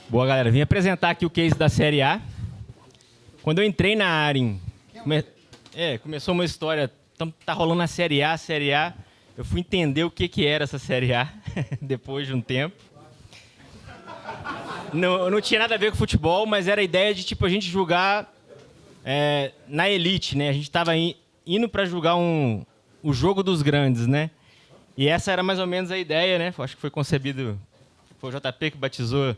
Boa, galera. Vim apresentar aqui o case da Série A. Quando eu entrei na Arin, começou uma história, tá rolando a Série A. Eu fui entender o que era essa Série A, depois de um tempo. Não tinha nada a ver com futebol, mas era a ideia de a gente jogar na elite, né? A gente estava indo para jogar o jogo dos grandes, né? E essa era mais ou menos a ideia, né? Acho que foi concebido, foi o JP que batizou.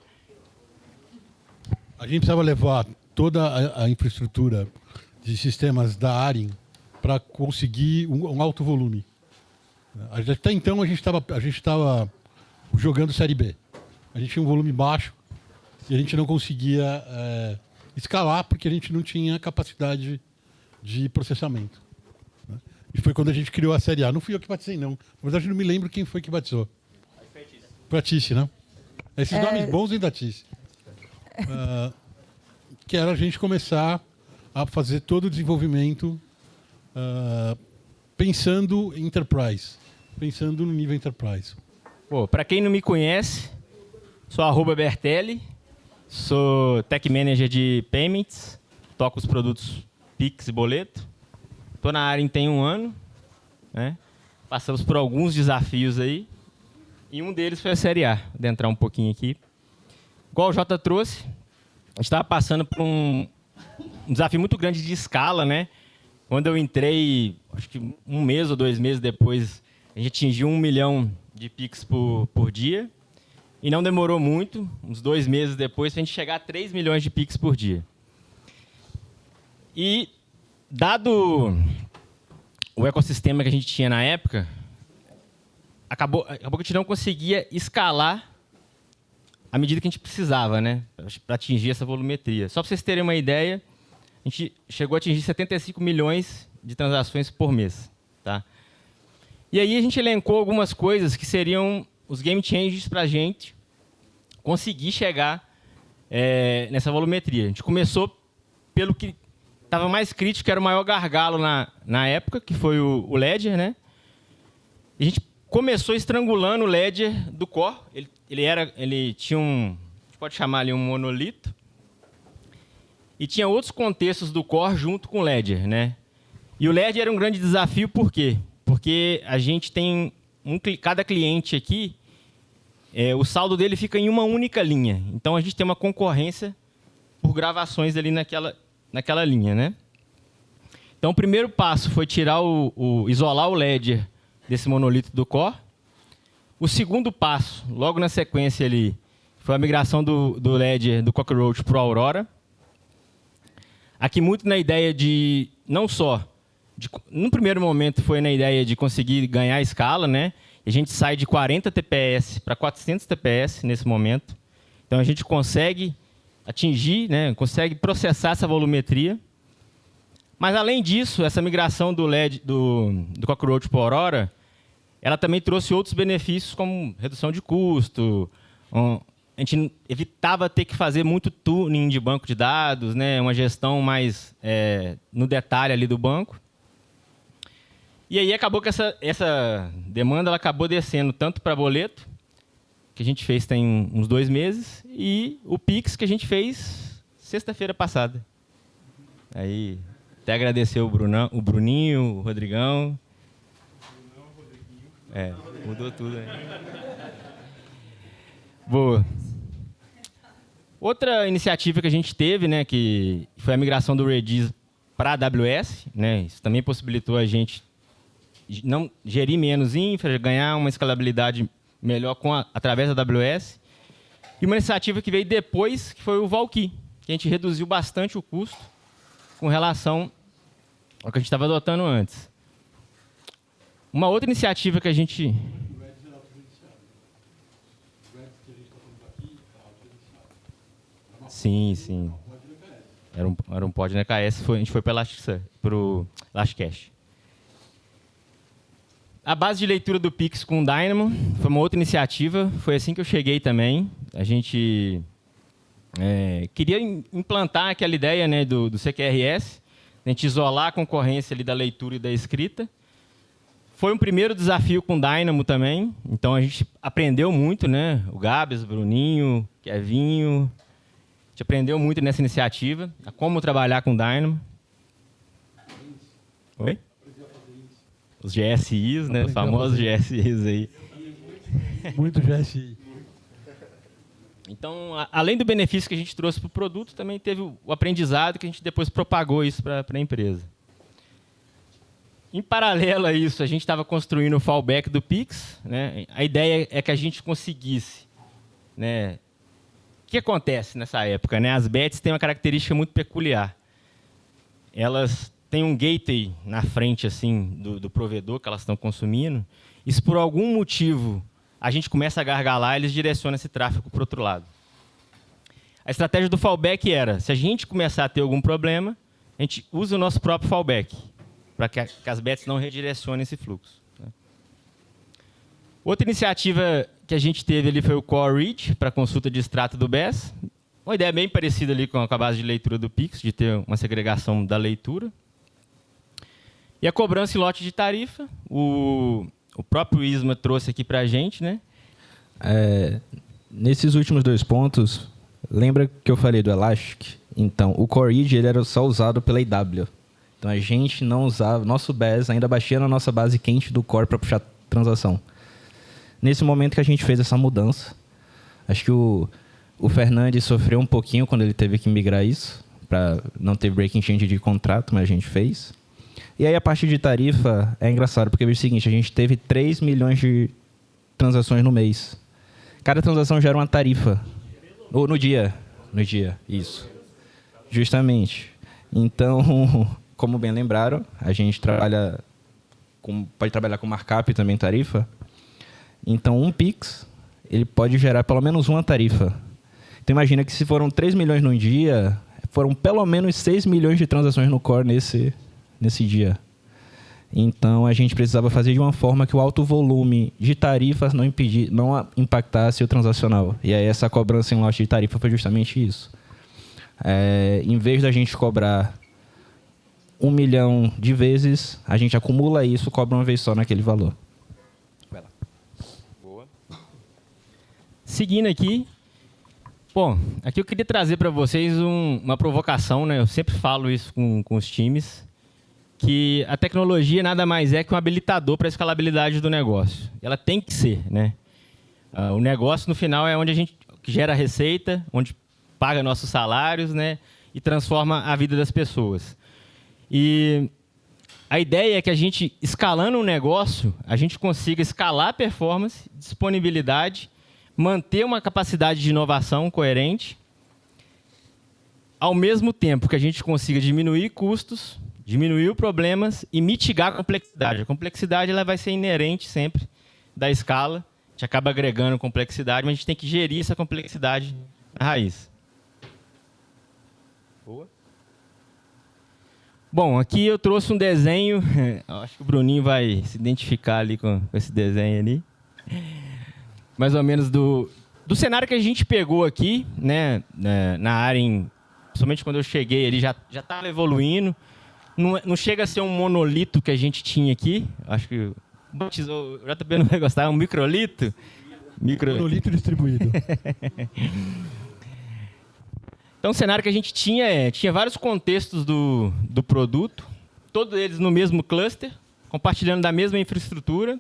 A gente precisava levar toda a infraestrutura de sistemas da Arin para conseguir um alto volume. Até então a gente estava jogando Série B. A gente tinha um volume baixo e a gente não conseguia escalar porque a gente não tinha capacidade de processamento. E foi quando a gente criou a Série A. Não fui eu que batizei, não. Na verdade, não me lembro quem foi que batizou. Foi a Tice, né? Esses nomes bons vêm da Tice. Que era a gente começar a fazer todo o desenvolvimento pensando em enterprise, pensando no nível enterprise. Para quem não me conhece, sou @Bertelli, sou Tech Manager de Payments, toco os produtos Pix e Boleto. Estou na área tem 1 ano, né? Passamos por alguns desafios aí, e um deles foi a Série A. Vou entrar um pouquinho aqui. Igual o Jota trouxe, a gente estava passando por um desafio muito grande de escala, né? Quando eu entrei, acho que 1 mês ou 2 meses depois, a gente atingiu 1 milhão de Pix por dia. E não demorou muito, uns 2 meses depois, para a gente chegar a 3 milhões de Pix por dia. E, dado o ecossistema que a gente tinha na época, acabou que a gente não conseguia escalar à medida que a gente precisava, né, para atingir essa volumetria. Só para vocês terem uma ideia, a gente chegou a atingir 75 milhões de transações por mês. Tá? E aí a gente elencou algumas coisas que seriam os game changers para a gente conseguir chegar nessa volumetria. A gente começou pelo que estava mais crítico, que era o maior gargalo na época, que foi o Ledger, né? E a gente começou estrangulando o Ledger do Core. Ele tinha a gente pode chamar ali um monolito, e tinha outros contextos do Core junto com o Ledger, né? E o Ledger era um grande desafio, por quê? Porque a gente tem cada cliente aqui, o saldo dele fica em uma única linha. Então a gente tem uma concorrência por gravações ali naquela linha, né? Então o primeiro passo foi isolar o Ledger desse monolito do Core. O segundo passo, logo na sequência ali, foi a migração do Ledger do Cockroach para o Aurora. Aqui muito na ideia de, não só, no primeiro momento foi na ideia de conseguir ganhar escala, né? E a gente sai de 40 TPS para 400 TPS nesse momento. Então a gente consegue atingir, né? Consegue processar essa volumetria. Mas além disso, essa migração do Cockroach para o Aurora, ela também trouxe outros benefícios, como redução de custo. A gente evitava ter que fazer muito tuning de banco de dados, né? Uma gestão mais no detalhe ali do banco. E aí acabou que essa demanda ela acabou descendo tanto para boleto, que a gente fez tem uns 2 meses, e o Pix, que a gente fez sexta-feira passada. Aí até agradecer o Bruninho, o Rodrigão. Mudou tudo, né? Boa. Outra iniciativa que a gente teve, né, que foi a migração do Redis para a AWS, né? Isso também possibilitou a gente não gerir menos infra, ganhar uma escalabilidade melhor através da AWS. E uma iniciativa que veio depois, que foi o Valky, que a gente reduziu bastante o custo com relação ao que a gente estava adotando antes. Uma outra iniciativa que a gente... Sim. Era um pod na EKS, a gente foi para o Elasticcache. A base de leitura do Pix com o Dynamo foi uma outra iniciativa, foi assim que eu cheguei também. A gente queria implantar aquela ideia, né, do CQRS, a gente isolar a concorrência ali da leitura e da escrita, Foi um primeiro desafio com Dynamo também, então a gente aprendeu muito, né? O Gabs, o Bruninho, o Kevinho, a gente aprendeu muito nessa iniciativa, a como trabalhar com Dynamo. Oi? Os GSIs, né? Os famosos GSIs aí. Muito GSI. Então, além do benefício que a gente trouxe para o produto, também teve o aprendizado que a gente depois propagou isso para a empresa. Em paralelo a isso, a gente estava construindo o fallback do Pix, né? A ideia é que a gente conseguisse, né? O que acontece nessa época, né? As bets têm uma característica muito peculiar. Elas têm um gateway na frente assim do provedor que elas estão consumindo. E se por algum motivo a gente começa a gargalar, eles direcionam esse tráfego para o outro lado. A estratégia do fallback era, se a gente começar a ter algum problema, a gente usa o nosso próprio fallback, para que as bets não redirecionem esse fluxo. Outra iniciativa que a gente teve ali foi o Core Read, para consulta de extrato do BES. Uma ideia bem parecida ali com a base de leitura do Pix, de ter uma segregação da leitura. E a cobrança em lote de tarifa, o próprio Isma trouxe aqui para a gente, né? Nesses últimos 2 pontos, lembra que eu falei do Elastic? Então, o Core Read ele era só usado pela IW. Então, a gente não usava... Nosso BES ainda baixia na nossa base quente do Core para puxar transação. Nesse momento que a gente fez essa mudança, acho que o Fernandes sofreu um pouquinho quando ele teve que migrar isso, para não ter breaking change de contrato, mas a gente fez. E aí, a parte de tarifa é engraçado, porque é o seguinte, a gente teve 3 milhões de transações no mês. Cada transação gera uma tarifa. No dia, isso. Justamente. Então, como bem lembraram, a gente pode trabalhar com markup e também tarifa. Então, um Pix, ele pode gerar pelo menos uma tarifa. Então, imagina que se foram 3 milhões num dia, foram pelo menos 6 milhões de transações no Core nesse dia. Então, a gente precisava fazer de uma forma que o alto volume de tarifas não impactasse o transacional. E aí, essa cobrança em lote de tarifa foi justamente isso. Em vez da gente cobrar 1 milhão de vezes, a gente acumula isso, cobra uma vez só naquele valor. Vai lá. Boa. Seguindo aqui, bom, aqui eu queria trazer para vocês uma provocação, né? Eu sempre falo isso com os times, que a tecnologia nada mais é que um habilitador para a escalabilidade do negócio. Ela tem que ser, né? O negócio, no final, é onde a gente gera receita, onde paga nossos salários, né? E transforma a vida das pessoas. E a ideia é que a gente, escalando um negócio, a gente consiga escalar a performance, disponibilidade, manter uma capacidade de inovação coerente, ao mesmo tempo que a gente consiga diminuir custos, diminuir problemas e mitigar a complexidade. A complexidade ela vai ser inerente sempre da escala. A gente acaba agregando complexidade, mas a gente tem que gerir essa complexidade na raiz. Boa. Bom, aqui eu trouxe um desenho. Acho que o Bruninho vai se identificar ali com esse desenho ali. Mais ou menos do cenário que a gente pegou aqui, né, na área, principalmente quando eu cheguei, ele já estava evoluindo. Não chega a ser um monolito que a gente tinha aqui. Acho que o JP não vai gostar, é um microlito. Monolito distribuído. Então, o cenário que a gente tinha vários contextos do produto, todos eles no mesmo cluster, compartilhando da mesma infraestrutura,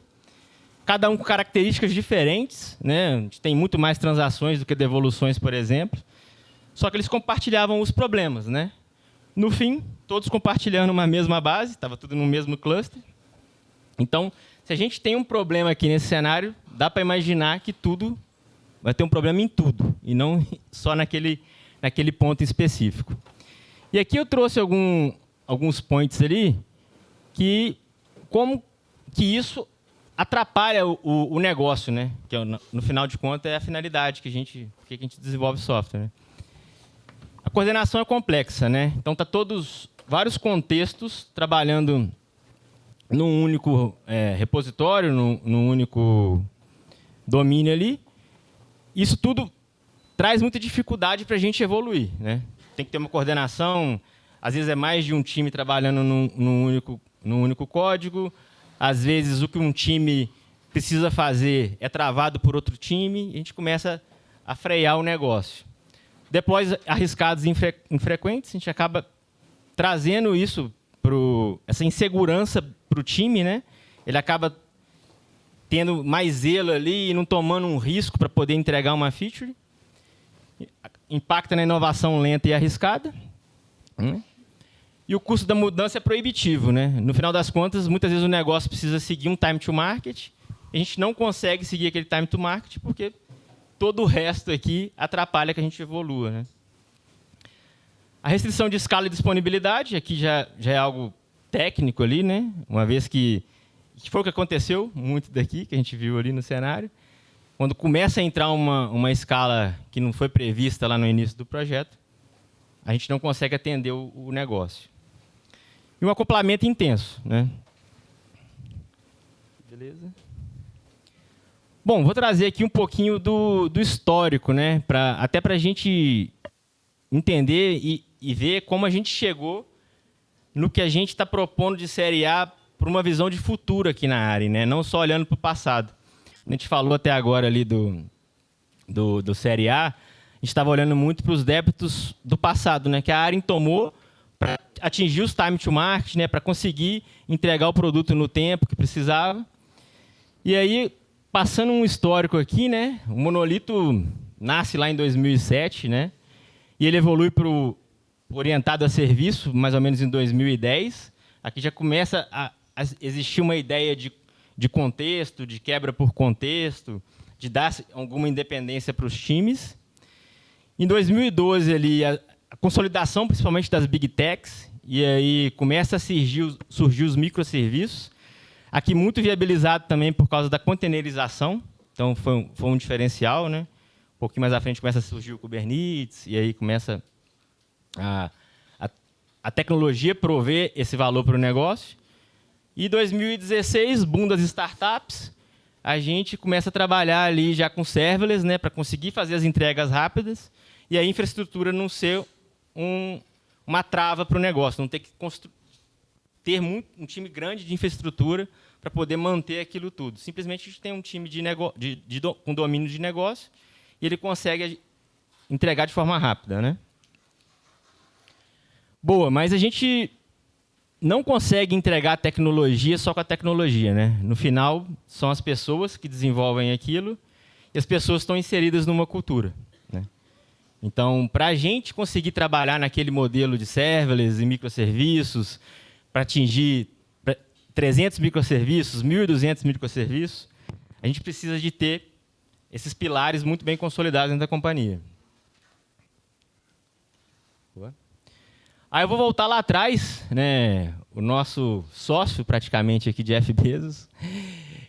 cada um com características diferentes, né? A gente tem muito mais transações do que devoluções, por exemplo, só que eles compartilhavam os problemas, né? No fim, todos compartilhando uma mesma base, estava tudo no mesmo cluster. Então, se a gente tem um problema aqui nesse cenário, dá para imaginar que tudo vai ter um problema em tudo, e não só naquele ponto específico. E aqui eu trouxe alguns points ali, que como que isso atrapalha o negócio, né? Que no final de contas é a finalidade que a gente desenvolve software, né? A coordenação é complexa, né? Então tá vários contextos trabalhando num único repositório, num único domínio ali. Isso tudo traz muita dificuldade para a gente evoluir, né? Tem que ter uma coordenação, às vezes é mais de um time trabalhando num único código, Às vezes, o que um time precisa fazer é travado por outro time e a gente começa a frear o negócio. Deploys arriscados e infrequentes, a gente acaba trazendo isso, essa insegurança para o time, né? Ele acaba tendo mais zelo ali e não tomando um risco para poder entregar uma feature. Impacta na inovação lenta e arriscada. E o custo da mudança é proibitivo, né? No final das contas, muitas vezes o negócio precisa seguir um time to market. A gente não consegue seguir aquele time to market porque todo o resto aqui atrapalha que a gente evolua, né? A restrição de escala e disponibilidade, aqui já é algo técnico ali, né? Uma vez que foi o que aconteceu, muito daqui, que a gente viu ali no cenário. Quando começa a entrar uma escala que não foi prevista lá no início do projeto, a gente não consegue atender o negócio. E um acoplamento intenso, né? Beleza? Bom, vou trazer aqui um pouquinho do histórico, né? Até para a gente entender e ver como a gente chegou no que a gente está propondo de série A para uma visão de futuro aqui na área, né? Não só olhando para o passado. A gente falou até agora ali do série A, a gente estava olhando muito para os débitos do passado, né? Que a área tomou para atingir os time to market, né? Para conseguir entregar o produto no tempo que precisava. E aí, passando um histórico aqui, né? O monolito nasce lá em 2007, né? E ele evolui para o orientado a serviço, mais ou menos em 2010. Aqui já começa a existir uma ideia de contexto, de quebra por contexto, de dar alguma independência para os times. Em 2012, ali, a consolidação, principalmente das Big Techs, e aí começa a surgir os microserviços. Aqui muito viabilizado também por causa da containerização, então foi um diferencial, né? Um pouquinho mais à frente começa a surgir o Kubernetes, e aí começa a tecnologia prover esse valor para o negócio. E 2016, boom das startups, a gente começa a trabalhar ali já com serverless, né, para conseguir fazer as entregas rápidas, e a infraestrutura não ser uma trava para o negócio, não ter que ter um time grande de infraestrutura para poder manter aquilo tudo. Simplesmente a gente tem um time com domínio de negócio e ele consegue entregar de forma rápida, né? Boa, mas a gente não consegue entregar a tecnologia só com a tecnologia, né? No final, são as pessoas que desenvolvem aquilo e as pessoas estão inseridas numa cultura, né? Então, para a gente conseguir trabalhar naquele modelo de serverless e microserviços, para atingir 300 microserviços, 1.200 microserviços, a gente precisa de ter esses pilares muito bem consolidados dentro da companhia. Aí eu vou voltar lá atrás, né? O nosso sócio, praticamente, aqui de Jeff Bezos,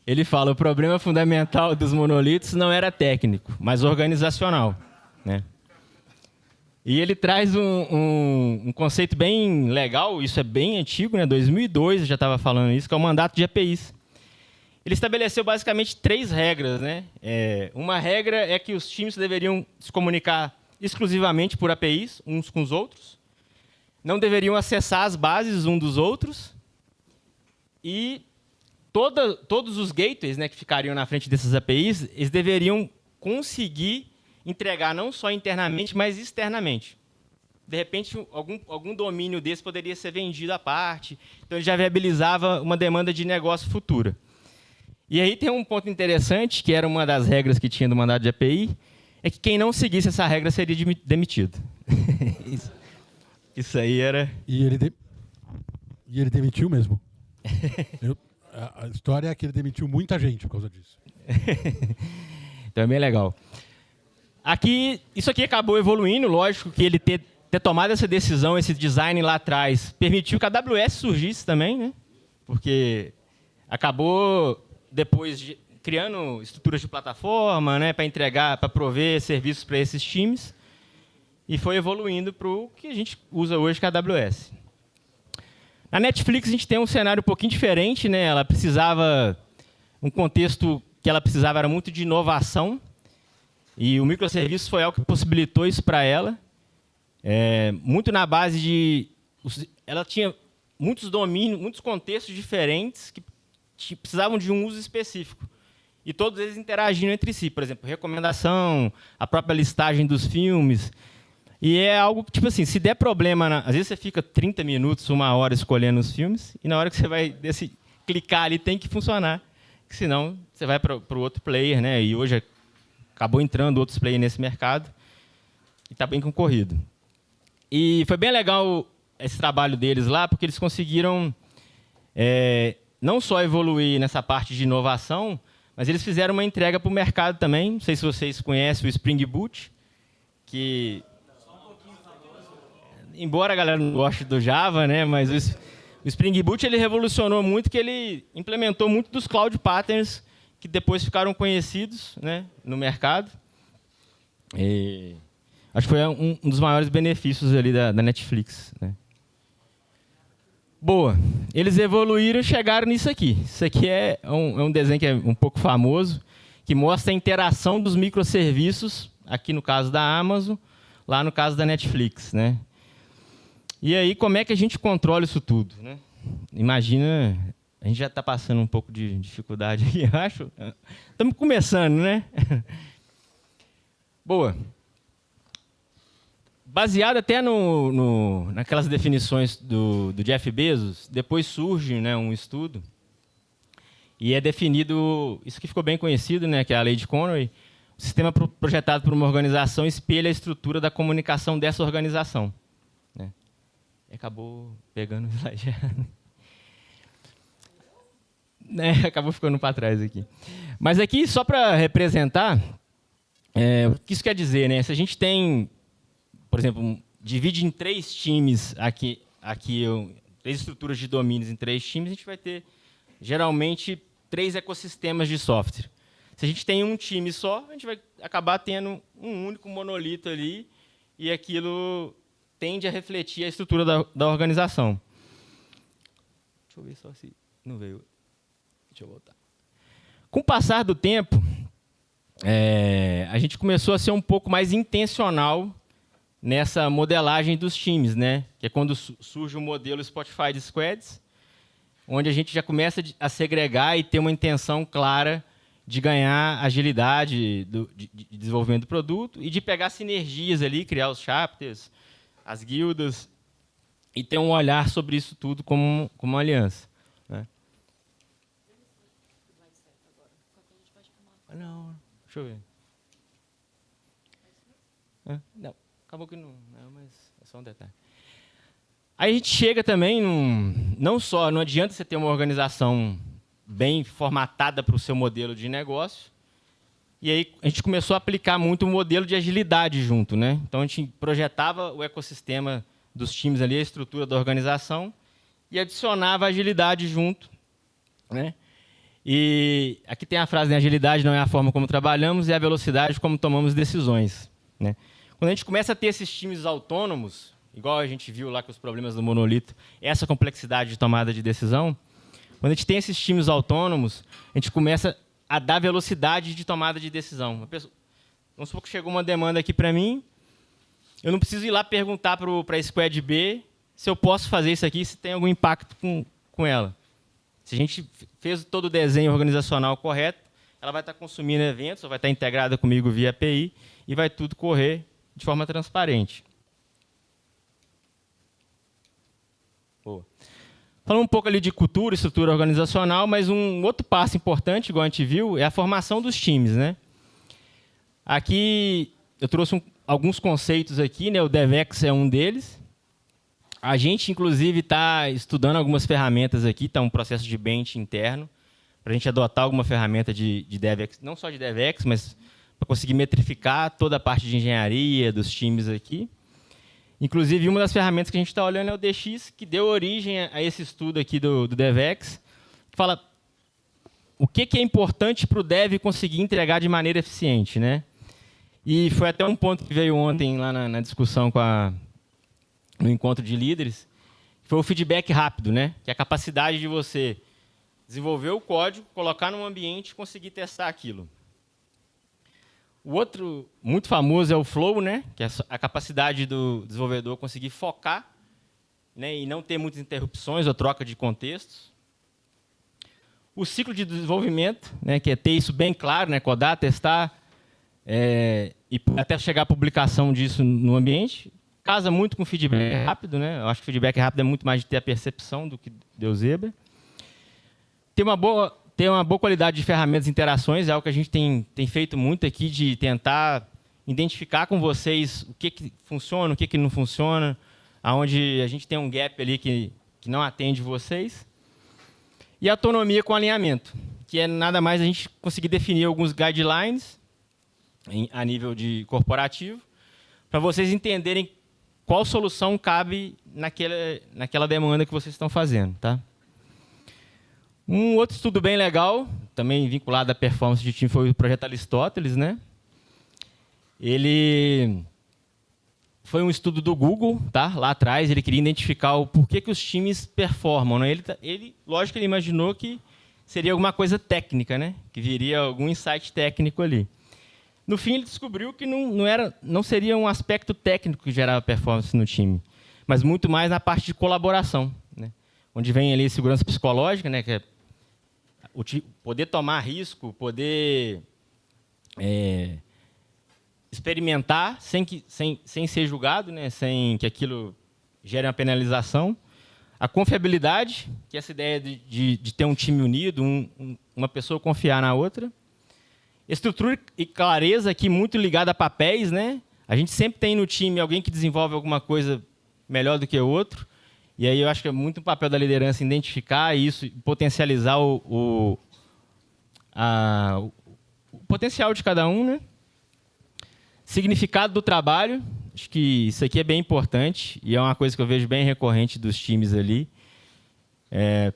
ele fala que o problema fundamental dos monolitos não era técnico, mas organizacional, né? E ele traz um conceito bem legal, isso é bem antigo, né? 2002 eu já estava falando isso, que é o mandato de APIs. Ele estabeleceu basicamente 3 regras, né? Uma regra é que os times deveriam se comunicar exclusivamente por APIs, uns com os outros. Não deveriam acessar as bases uns dos outros. E todos os gateways, né, que ficariam na frente dessas APIs, eles deveriam conseguir entregar não só internamente, mas externamente. De repente, algum domínio desse poderia ser vendido à parte. Então, ele já viabilizava uma demanda de negócio futura. E aí tem um ponto interessante, que era uma das regras que tinha do mandato de API, é que quem não seguisse essa regra seria demitido. Isso aí era... E ele demitiu mesmo. A história é que ele demitiu muita gente por causa disso. Então é bem legal. Isso aqui acabou evoluindo, lógico que ele ter tomado essa decisão, esse design lá atrás, permitiu que a AWS surgisse também, né? Porque acabou depois criando estruturas de plataforma, né, para entregar, para prover serviços para esses times, e foi evoluindo para o que a gente usa hoje, que é a AWS. Na Netflix a gente tem um cenário um pouquinho diferente, né? Ela precisava, um contexto que ela precisava era muito de inovação, e o microserviço foi algo que possibilitou isso para ela, muito na base de... Ela tinha muitos domínios, muitos contextos diferentes precisavam de um uso específico. E todos eles interagindo entre si. Por exemplo, recomendação, a própria listagem dos filmes. E é algo que, tipo assim, se der problema... Às vezes você fica 30 minutos, 1 hora escolhendo os filmes, e na hora que você vai clicar ali tem que funcionar. Que senão você vai para o outro player, né? E hoje acabou entrando outros players nesse mercado. E está bem concorrido. E foi bem legal esse trabalho deles lá, porque eles conseguiram não só evoluir nessa parte de inovação, mas eles fizeram uma entrega para o mercado também. Não sei se vocês conhecem o Spring Boot, que... Embora a galera não goste do Java, né, mas o Spring Boot ele revolucionou muito, que ele implementou muito dos cloud patterns que depois ficaram conhecidos, né, no mercado. E acho que foi um dos maiores benefícios ali da Netflix, né. Boa. Eles evoluíram e chegaram nisso aqui. Isso aqui é um desenho que é um pouco famoso, que mostra a interação dos microserviços, aqui no caso da Amazon, lá no caso da Netflix, né. E aí, como é que a gente controla isso tudo, né? Imagina, a gente já está passando um pouco de dificuldade aqui, acho. Estamos começando, né? Boa. Baseado até naquelas definições do Jeff Bezos, depois surge, né, um estudo e é definido, isso que ficou bem conhecido, né, que é a lei de Conway, o sistema projetado por uma organização espelha a estrutura da comunicação dessa organização. Acabou pegando o slide. Acabou ficando para trás aqui. Mas aqui, só para representar, o que isso quer dizer, né? Se a gente tem, por exemplo, divide em 3 times aqui 3 estruturas de domínios em 3 times, a gente vai ter, geralmente, 3 ecossistemas de software. Se a gente tem um time só, a gente vai acabar tendo um único monolito ali, e aquilo tende a refletir a estrutura da organização. Deixa eu ver só se não veio. Deixa eu voltar. Com o passar do tempo, a gente começou a ser um pouco mais intencional nessa modelagem dos times, né? Que é quando surge o modelo Spotify de Squads, onde a gente já começa a segregar e ter uma intenção clara de ganhar agilidade de desenvolvimento do produto e de pegar sinergias ali, criar os chapters, as guildas, e ter um olhar sobre isso tudo como uma aliança, né? Não, deixa eu ver. Não, acabou que não, mas é só um detalhe. Aí a gente chega também, não adianta você ter uma organização bem formatada para o seu modelo de negócio, e aí a gente começou a aplicar muito o modelo de agilidade junto, né? Então a gente projetava o ecossistema dos times ali, a estrutura da organização, e adicionava a agilidade junto, né? E aqui tem a frase, né? Agilidade não é a forma como trabalhamos, é a velocidade como tomamos decisões, né? Quando a gente começa a ter esses times autônomos, igual a gente viu lá com os problemas do monolito, essa complexidade de tomada de decisão, quando a gente tem esses times autônomos, a gente começa a dar velocidade de tomada de decisão. Vamos supor que chegou uma demanda aqui para mim, eu não preciso ir lá perguntar para a Squad B se eu posso fazer isso aqui, se tem algum impacto com ela. Se a gente fez todo o desenho organizacional correto, ela vai estar consumindo eventos, ou vai estar integrada comigo via API, e vai tudo correr de forma transparente. Boa. Falando um pouco ali de cultura, estrutura organizacional, mas um outro passo importante, igual a gente viu, é a formação dos times, né? Aqui eu trouxe alguns conceitos aqui, né? O DevX é um deles. A gente, inclusive, está estudando algumas ferramentas aqui, está um processo de bench interno, para a gente adotar alguma ferramenta de DevX, não só de DevX, mas para conseguir metrificar toda a parte de engenharia dos times aqui. Inclusive, uma das ferramentas que a gente está olhando é o DX, que deu origem a esse estudo aqui do DevX, que fala o que é importante para o dev conseguir entregar de maneira eficiente, né? E foi até um ponto que veio ontem lá na discussão no encontro de líderes, foi o feedback rápido, né? Que é a capacidade de você desenvolver o código, colocar num ambiente e conseguir testar aquilo. O outro muito famoso é o flow, né? Que é a capacidade do desenvolvedor conseguir focar, né? E não ter muitas interrupções ou troca de contextos. O ciclo de desenvolvimento, né, que é ter isso bem claro, né, codar, testar, e até chegar à publicação disso no ambiente. Casa muito com feedback rápido, né? Eu acho que feedback rápido é muito mais de ter a percepção do que deu zebra. Ter uma boa qualidade de ferramentas e interações, é algo que a gente tem feito muito aqui, de tentar identificar com vocês o que funciona, o que não funciona, aonde a gente tem um gap ali que não atende vocês. E autonomia com alinhamento, que é nada mais a gente conseguir definir alguns guidelines a nível de corporativo, para vocês entenderem qual solução cabe naquela demanda que vocês estão fazendo. Tá? Um outro estudo bem legal, também vinculado à performance de time, foi o projeto Aristóteles, né? Ele foi um estudo do Google, tá? Lá atrás. Ele queria identificar o porquê que os times performam, né? Lógico que ele imaginou que seria alguma coisa técnica, né? Que viria algum insight técnico ali. No fim, ele descobriu que não seria um aspecto técnico que gerava performance no time, mas muito mais na parte de colaboração, né? Onde vem ali a segurança psicológica, né? Que é poder tomar risco, poder experimentar sem ser julgado, né? Sem que aquilo gere uma penalização. A confiabilidade, que é essa ideia de ter um time unido, uma pessoa confiar na outra. Estrutura e clareza, aqui muito ligada a papéis, né? A gente sempre tem no time alguém que desenvolve alguma coisa melhor do que o outro. E aí eu acho que é muito o papel da liderança identificar isso, potencializar o potencial de cada um, né? Significado do trabalho, acho que isso aqui é bem importante e é uma coisa que eu vejo bem recorrente dos times ali.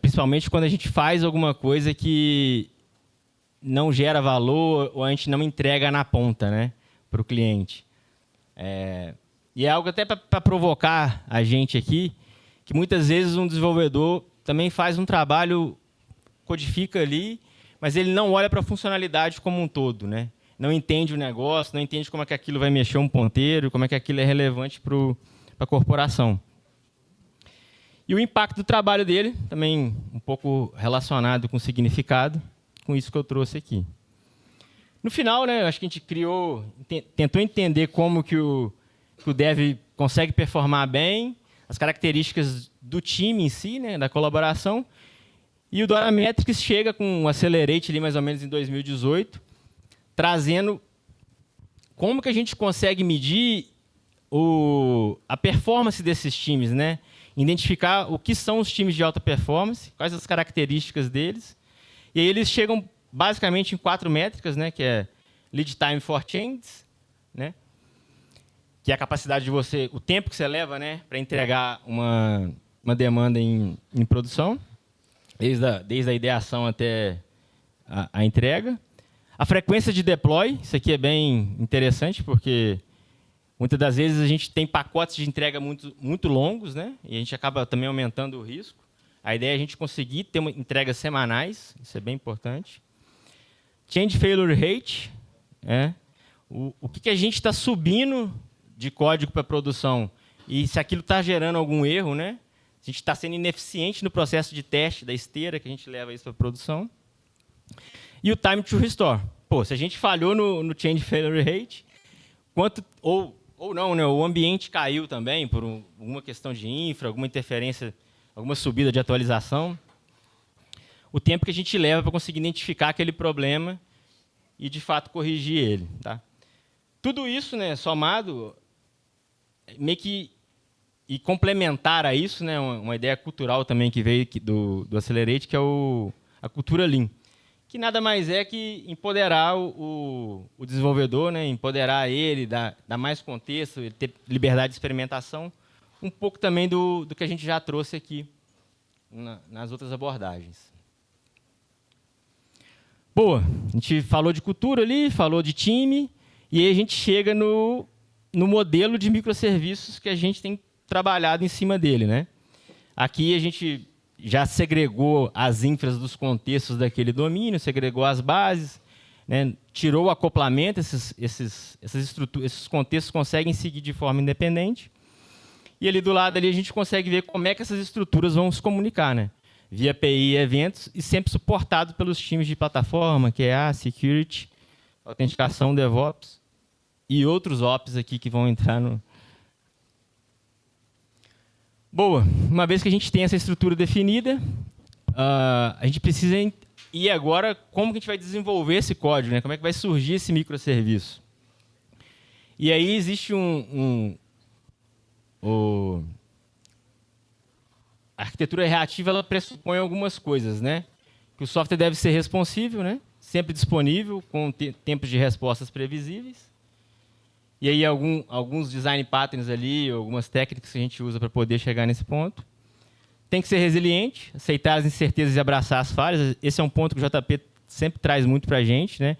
Principalmente quando a gente faz alguma coisa que não gera valor ou a gente não entrega na ponta, né, para o cliente. E é algo até para provocar a gente aqui, que muitas vezes um desenvolvedor também faz um trabalho, codifica ali, mas ele não olha para a funcionalidade como um todo, né? Não entende o negócio, não entende como é que aquilo vai mexer um ponteiro, como é que aquilo é relevante para a corporação. E o impacto do trabalho dele, também um pouco relacionado com o significado, com isso que eu trouxe aqui. No final, né, acho que a gente tentou entender como que o dev consegue performar bem, as características do time em si, né, da colaboração, e o Dora Metrics chega com um Accelerate ali mais ou menos em 2018, trazendo como que a gente consegue medir a performance desses times, né? Identificar o que são os times de alta performance, quais as características deles. E aí eles chegam basicamente em 4 métricas, né? Que é Lead Time for Changes, né? Que é a capacidade de o tempo que você leva, né, para entregar uma demanda em produção, desde a ideação até a entrega. A frequência de deploy, isso aqui é bem interessante, porque muitas das vezes a gente tem pacotes de entrega muito, muito longos, né? E a gente acaba também aumentando o risco. A ideia é a gente conseguir ter entregas semanais, isso é bem importante. Change Failure Rate, o que a gente está subindo de código para produção e se aquilo está gerando algum erro, né? Se a gente está sendo ineficiente no processo de teste da esteira que a gente leva isso para produção. E o time to restore. Pô, se a gente falhou no change failure rate, ou não, né? O ambiente caiu também por alguma questão de infra, alguma interferência, alguma subida de atualização. O tempo que a gente leva para conseguir identificar aquele problema e, de fato, corrigir ele. Tá? Tudo isso, né, somado, meio que e complementar a isso, né, uma ideia cultural também que veio do Accelerate, que é a cultura Lean, que nada mais é que empoderar o desenvolvedor, né, empoderar ele, dar mais contexto, ele ter liberdade de experimentação, um pouco também do que a gente já trouxe aqui nas outras abordagens. Boa, a gente falou de cultura ali, falou de time, e aí a gente chega no modelo de microserviços que a gente tem trabalhado em cima dele, né? Aqui a gente já segregou as infras dos contextos daquele domínio, segregou as bases, né? Tirou o acoplamento, esses contextos conseguem seguir de forma independente. E ali do lado ali a gente consegue ver como é que essas estruturas vão se comunicar, né? via API e eventos, e sempre suportado pelos times de plataforma, QA, Security, autenticação, DevOps, e outros Ops aqui que vão entrar no... Boa, uma vez que a gente tem essa estrutura definida, a gente precisa ir agora como que a gente vai desenvolver esse código, né? Como é que vai surgir esse microserviço. E aí existe a arquitetura reativa, ela pressupõe algumas coisas, né? Que o software deve ser responsível, né? Sempre disponível, com tempos de respostas previsíveis. E aí alguns design patterns ali, algumas técnicas que a gente usa para poder chegar nesse ponto. Tem que ser resiliente, aceitar as incertezas e abraçar as falhas. Esse é um ponto que o JP sempre traz muito para a gente, né?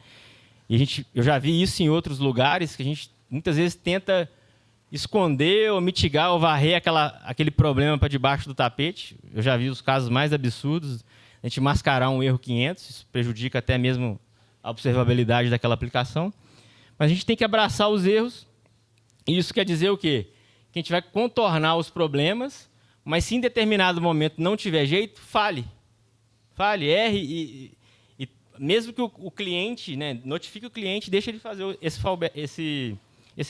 E eu já vi isso em outros lugares, que a gente muitas vezes tenta esconder ou mitigar ou varrer aquele problema para debaixo do tapete. Eu já vi os casos mais absurdos. A gente mascarar um erro 500, isso prejudica até mesmo a observabilidade daquela aplicação. Mas a gente tem que abraçar os erros. E isso quer dizer o quê? Que a gente vai contornar os problemas, mas se em determinado momento não tiver jeito, fale. Fale, erre e mesmo que o cliente, né, notifique o cliente, deixa ele fazer esse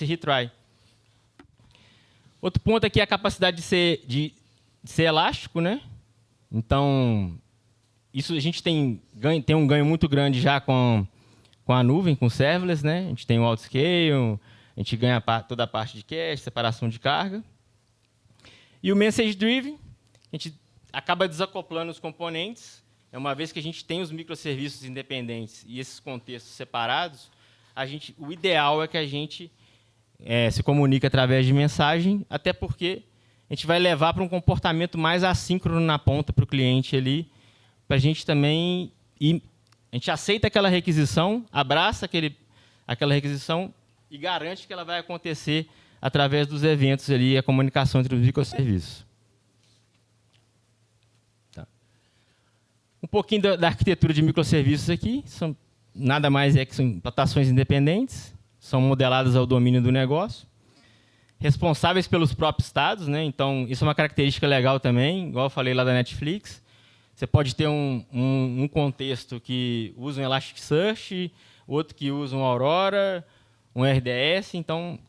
retry. Outro ponto aqui é a capacidade de ser elástico, né? Então, isso a gente tem um ganho muito grande já com a nuvem, com o serverless, né? A gente tem o autoscale, a gente ganha toda a parte de cache, separação de carga. E o message driven, a gente acaba desacoplando os componentes. Uma vez que a gente tem os microserviços independentes e esses contextos separados, o ideal é que a gente se comunique através de mensagem, até porque a gente vai levar para um comportamento mais assíncrono na ponta para o cliente ali, para a gente também a gente aceita aquela requisição, abraça aquela requisição e garante que ela vai acontecer através dos eventos ali, a comunicação entre os microserviços. Tá. Um pouquinho da arquitetura de microserviços aqui, nada mais que são implantações independentes, são modeladas ao domínio do negócio, responsáveis pelos próprios estados, né? Então, isso é uma característica legal também, igual eu falei lá da Netflix. Você pode ter um contexto que usa um Elasticsearch, outro que usa um Aurora, um RDS. Então,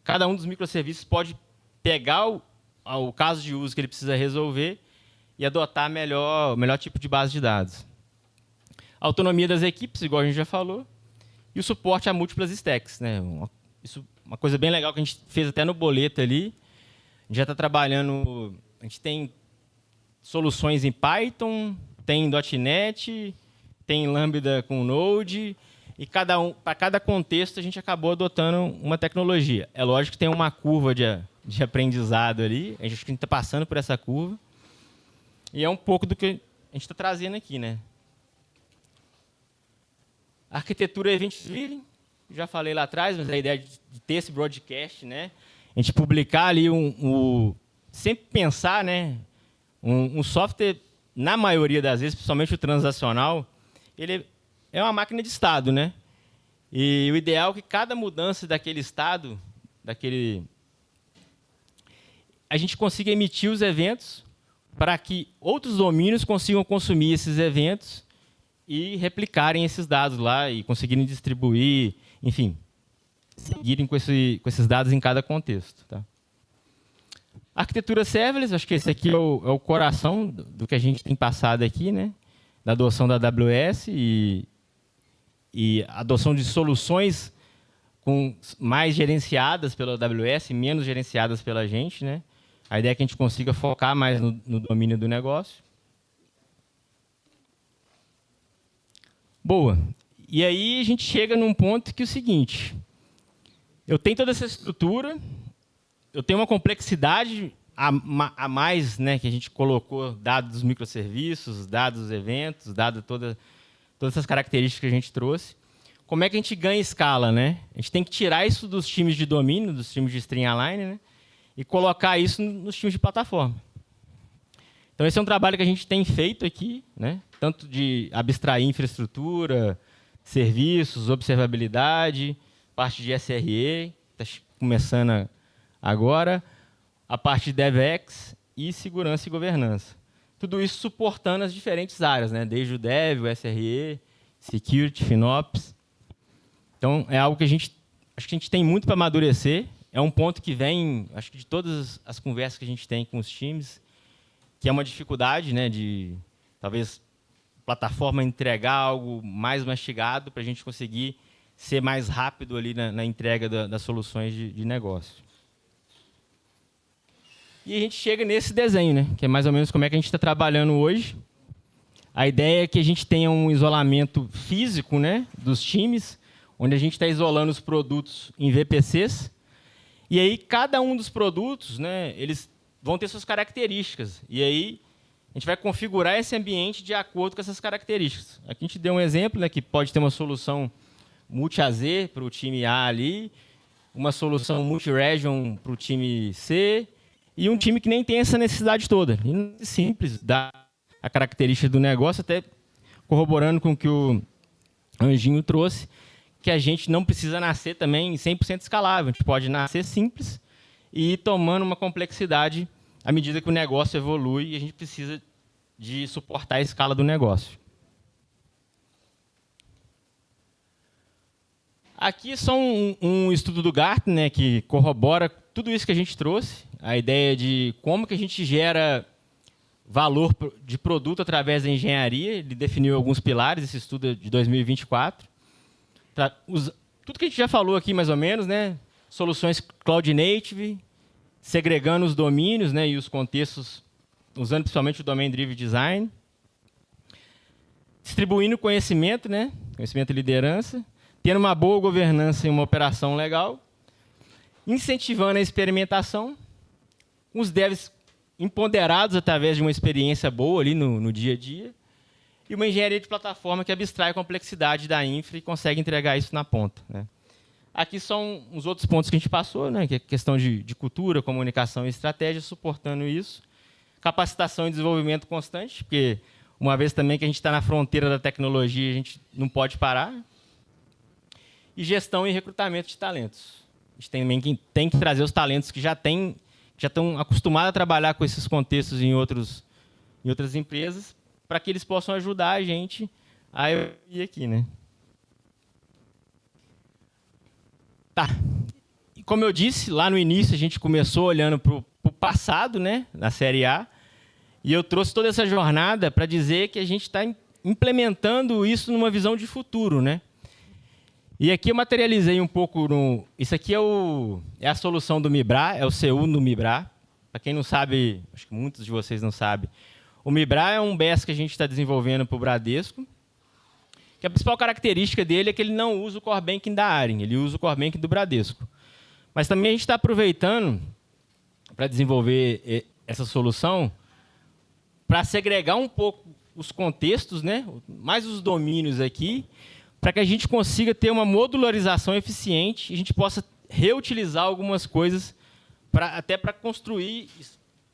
cada um dos microserviços pode pegar o caso de uso que ele precisa resolver e adotar o melhor tipo de base de dados. A autonomia das equipes, igual a gente já falou, e o suporte a múltiplas stacks, né? Uma coisa bem legal que a gente fez até no boleto ali. A gente já está trabalhando... A gente tem soluções em Python, tem .NET, tem Lambda com Node, e para cada contexto a gente acabou adotando uma tecnologia. É lógico que tem uma curva de aprendizado ali, a gente está passando por essa curva, e é um pouco do que a gente está trazendo aqui, né? Arquitetura event-driven, já falei lá atrás, mas a ideia de ter esse broadcast, né? A gente publicar ali sempre pensar, né? Um software, na maioria das vezes, principalmente o transacional, ele é uma máquina de estado, né? E o ideal é que cada mudança daquele estado, a gente consiga emitir os eventos para que outros domínios consigam consumir esses eventos e replicarem esses dados lá e conseguirem distribuir, enfim, seguirem com esses dados em cada contexto. Tá? Arquitetura serverless, acho que esse aqui é o coração do que a gente tem passado aqui, né? Da adoção da AWS e adoção de soluções mais gerenciadas pela AWS e menos gerenciadas pela gente, né? A ideia é que a gente consiga focar mais no domínio do negócio. Boa. E aí a gente chega num ponto que é o seguinte: eu tenho toda essa estrutura, eu tenho uma complexidade a mais, né, que a gente colocou, dados dos microserviços, dados dos eventos, dados todas essas características que a gente trouxe. Como é que a gente ganha escala, né? A gente tem que tirar isso dos times de domínio, dos times de string align, né, e colocar isso nos times de plataforma. Então, esse é um trabalho que a gente tem feito aqui, né, tanto de abstrair infraestrutura, serviços, observabilidade, parte de SRE, está começando agora, a parte de DevX e segurança e governança. tudo isso suportando as diferentes áreas, né? Desde o Dev, o SRE, Security, FinOps. Então, é algo que acho que a gente tem muito para amadurecer. É um ponto que vem, acho que de todas as conversas que a gente tem com os times, que é uma dificuldade, né, de talvez a plataforma entregar algo mais mastigado para a gente conseguir ser mais rápido ali na entrega das soluções de negócio. E a gente chega nesse desenho, né, que é mais ou menos como é que a gente está trabalhando hoje. A ideia é que a gente tenha um isolamento físico, né, dos times, onde a gente está isolando os produtos em VPCs. E aí, cada um dos produtos, né, eles vão ter suas características. E aí, a gente vai configurar esse ambiente de acordo com essas características. Aqui a gente deu um exemplo, né, que pode ter uma solução multi-AZ para o time A ali, uma solução multi-region para o time C, e um time que nem tem essa necessidade toda. E simples, dá a característica do negócio, até corroborando com o que o Anjinho trouxe, que a gente não precisa nascer também 100% escalável. A gente pode nascer simples e ir tomando uma complexidade à medida que o negócio evolui e a gente precisa de suportar a escala do negócio. Aqui é só um estudo do Gartner, né, que corrobora tudo isso que a gente trouxe, a ideia de como que a gente gera valor de produto através da engenharia. Ele definiu alguns pilares, esse estudo é de 2024. Tudo que a gente já falou aqui, mais ou menos, né? Soluções Cloud Native, segregando os domínios, né, e os contextos, usando principalmente o Domain Driven Design. Distribuindo conhecimento, né, conhecimento e liderança. Tendo uma boa governança e uma operação legal. Incentivando a experimentação. Os devs empoderados através de uma experiência boa ali no dia a dia. E uma engenharia de plataforma que abstrai a complexidade da infra e consegue entregar isso na ponta, né? Aqui são os outros pontos que a gente passou, né, que é questão de cultura, comunicação e estratégia, suportando isso. Capacitação e desenvolvimento constante, porque uma vez também que a gente está na fronteira da tecnologia, a gente não pode parar. E gestão e recrutamento de talentos. A gente tem que trazer os talentos que já estão acostumados a trabalhar com esses contextos em outras empresas, para que eles possam ajudar a gente a ir aqui, né? Tá. E como eu disse, lá no início a gente começou olhando para o passado, né, na Série A, e eu trouxe toda essa jornada para dizer que a gente está implementando isso numa visão de futuro, né? E aqui eu materializei um pouco isso aqui é a solução do Mibra, é o CU no Mibra. Para quem não sabe, acho que muitos de vocês não sabem, o Mibra é um BES que a gente está desenvolvendo para o Bradesco, que a principal característica dele é que ele não usa o Core Banking da Arin, ele usa o Core Banking do Bradesco. Mas também a gente está aproveitando para desenvolver essa solução para segregar um pouco os contextos, né, mais os domínios aqui, para que a gente consiga ter uma modularização eficiente e a gente possa reutilizar algumas coisas até para construir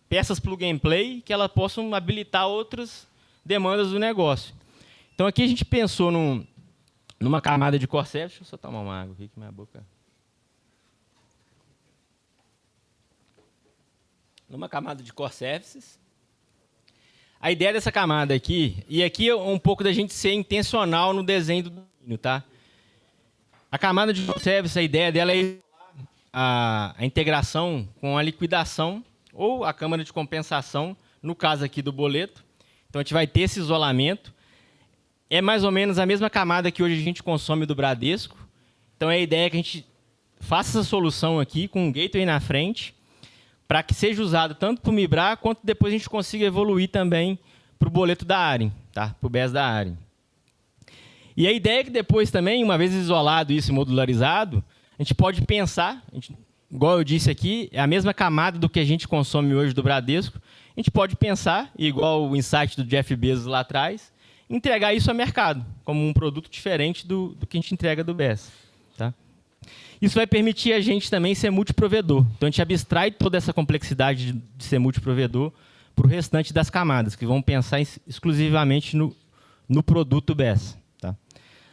peças plug and play que elas possam habilitar outras demandas do negócio. Então, aqui a gente pensou numa camada de core services. Deixa eu só tomar uma água aqui, que minha boca... Numa camada de core services. A ideia dessa camada aqui, e aqui é um pouco da gente ser intencional no desenho do domínio, tá? A camada de core services, a ideia dela é a integração com a liquidação ou a câmara de compensação, no caso aqui do boleto. Então, a gente vai ter esse isolamento. É mais ou menos a mesma camada que hoje a gente consome do Bradesco. Então, a ideia é que a gente faça essa solução aqui com um gateway na frente, para que seja usado tanto para o Mibra, quanto depois a gente consiga evoluir também para o boleto da Arin, tá? Para o BES da Arin. E a ideia é que depois também, uma vez isolado isso e modularizado, a gente pode pensar, igual eu disse aqui, é a mesma camada do que a gente consome hoje do Bradesco, a gente pode pensar, igual o insight do Jeff Bezos lá atrás, entregar isso ao mercado, como um produto diferente do que a gente entrega do BES. Tá? Isso vai permitir a gente também ser multiprovedor. Então, a gente abstrai toda essa complexidade de ser multiprovedor para o restante das camadas, que vão pensar exclusivamente no produto BES. Tá?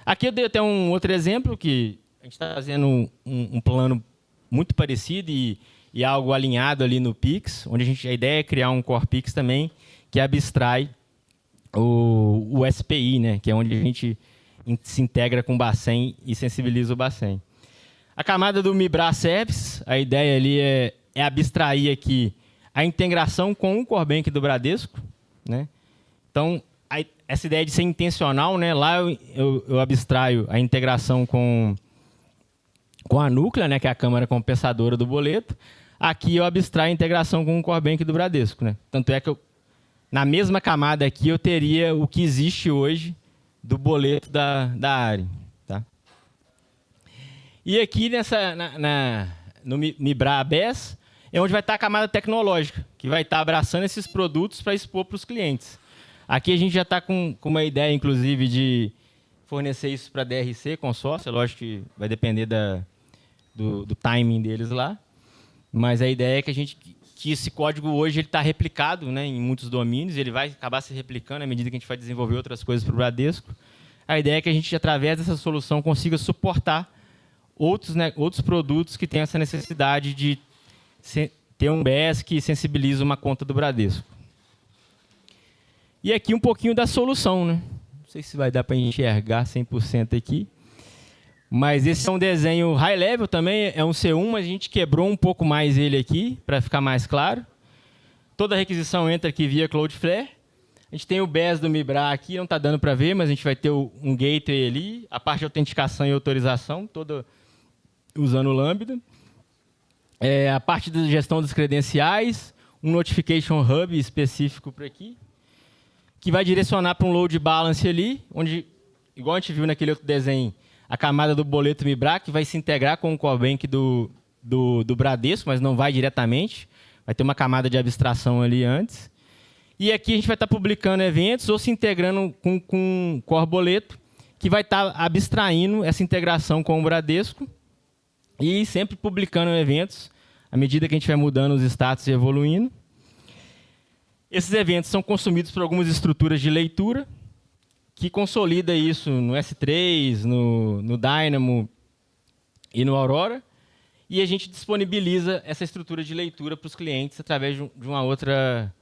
Aqui eu dei até um outro exemplo, que a gente está fazendo um plano muito parecido e algo alinhado ali no Pix, onde a ideia é criar um Core Pix também, que abstrai o SPI, né? Que é onde a gente se integra com o Bacen e sensibiliza o Bacen. A camada do Mibra Service, a ideia ali é abstrair aqui a integração com o Core Bank do Bradesco, né? Então, essa ideia de ser intencional, né? Lá eu abstraio a integração com a Núclea, né? Que é a câmara compensadora do boleto. Aqui eu abstraio a integração com o Core Bank do Bradesco, né? Tanto é que na mesma camada aqui eu teria o que existe hoje do boleto da Arin, tá? E aqui no Mibra ABS é onde vai estar a camada tecnológica, que vai estar abraçando esses produtos para expor para os clientes. Aqui a gente já está com uma ideia, inclusive, de fornecer isso para DRC, consórcio. Lógico que vai depender do timing deles lá. Mas a ideia é que esse código hoje está replicado, né, em muitos domínios. Ele vai acabar se replicando à medida que a gente vai desenvolver outras coisas para o Bradesco. A ideia é que a gente, através dessa solução, consiga suportar outros produtos que têm essa necessidade de ter um BES que sensibiliza uma conta do Bradesco. E aqui um pouquinho da solução, né? Não sei se vai dar para enxergar 100% aqui. Mas esse é um desenho high level também, é um C1, mas a gente quebrou um pouco mais ele aqui, para ficar mais claro. Toda a requisição entra aqui via Cloudflare. A gente tem o BES do Mibra aqui, não está dando para ver, mas a gente vai ter um gateway ali, a parte de autenticação e autorização, toda usando o Lambda. A parte de gestão das credenciais, um Notification Hub específico para aqui, que vai direcionar para um load balance ali, onde, igual a gente viu naquele outro desenho, a camada do boleto Mibra, que vai se integrar com o Core Bank do Bradesco, mas não vai diretamente. Vai ter uma camada de abstração ali antes. E aqui a gente vai estar publicando eventos ou se integrando com o Core Boleto, que vai estar abstraindo essa integração com o Bradesco e sempre publicando eventos à medida que a gente vai mudando os status e evoluindo. Esses eventos são consumidos por algumas estruturas de leitura, que consolida isso no S3, no Dynamo e no Aurora. E a gente disponibiliza essa estrutura de leitura para os clientes através de uma outra...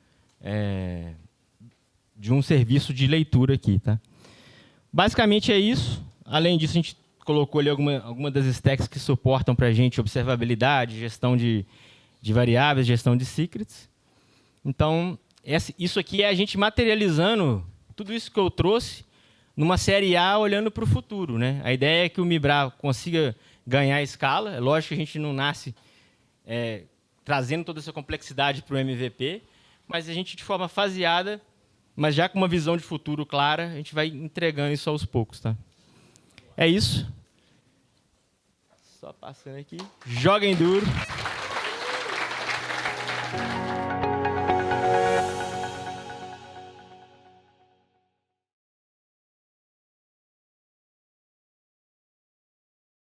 de um serviço de leitura aqui, tá? Basicamente é isso. Além disso, a gente colocou ali alguma das stacks que suportam para a gente observabilidade, gestão de variáveis, gestão de secrets. Então, isso aqui é a gente materializando tudo isso que eu trouxe numa série A olhando para o futuro, né? A ideia é que o Mibra consiga ganhar escala. É lógico que a gente não nasce trazendo toda essa complexidade para o MVP, mas a gente, de forma faseada, mas já com uma visão de futuro clara, a gente vai entregando isso aos poucos, tá? É isso. Só passando aqui. Joguem duro.